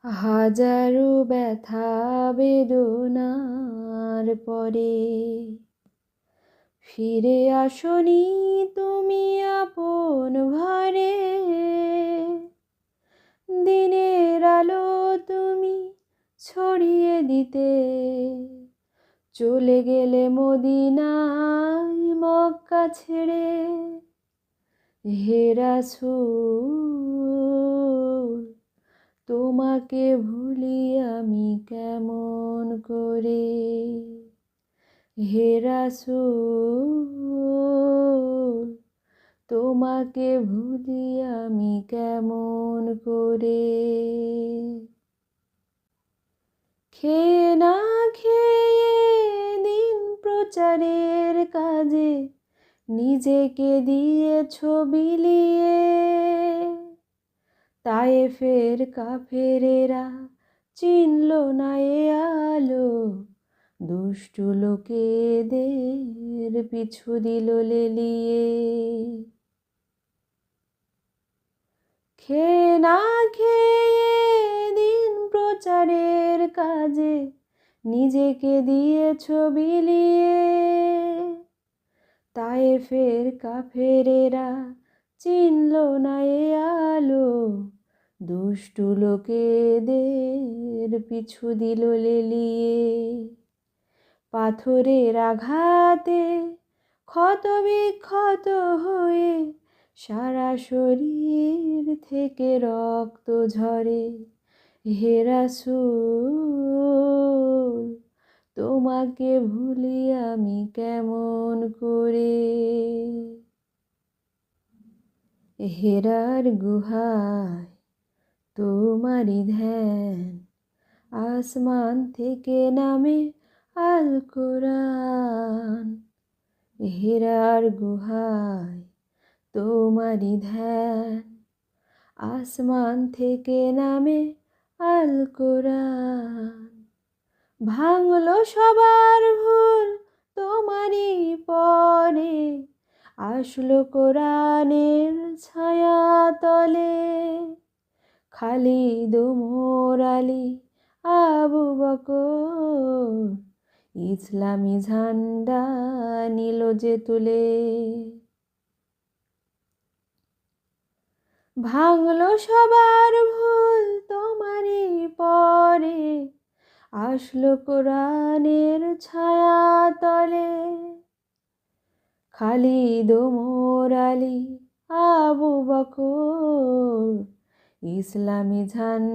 হাজারো ব্যথা বেদনার পরে ফিরে আসনি তুমি আপন ঘরে। দিনের আলো তুমি ছড়িয়ে দিতে চলে গেলে মদিনায় মক্কা ছেড়ে। হে রাসূল তোমাকে ভুলি আমি কেমন করে। হে রাসূল তোমাকে ভুলি আমি কেমন করে। খেয়ে না খেয়ে দিন প্রচারের কাজে নিজেকে দিয়েছ বিলিয়ে। তায়েফের কাফেরেরা চিনল না এ আলো, দুষ্টু লোকেদের পিছু দিল লেলিয়ে। খেয়ে না খেয়ে দিন প্রচারের কাজে নিজেকে দিয়েছ বিলিয়ে। তায়েফের কাফেরেরা চিনল না এ আলো, দুষ্টু লোকেদের পিছু দিল লেলিয়ে। পাথরের আঘাতে ক্ষত বিক্ষত হয়ে সারা শরীর থেকে রক্ত ঝরে। হে রাসূল তোমাকে ভুলি আমি কেমন করে। হেরার গুহায় তোমারই ধ্যান, আসমান থেকে নামে আল কোরআন। হেরার গুহায় তোমারই ধ্যান, আসমান থেকে নামে আল কোরআন। ভাঙলো সবার ভুল তোমারই পরে, আসলো কোরআনের ছায়া তলে। খালিদ ওমর আলী আবু বকর ইসলামী ঝান্ডা নিল যে তুলে। ভাঙলো সবার ভুল তোমারই পরে, আসলো কোরআনের ছায়া তলে। খালিদ ওমর আলী আবু বকর ইসলামী ঝান্ডা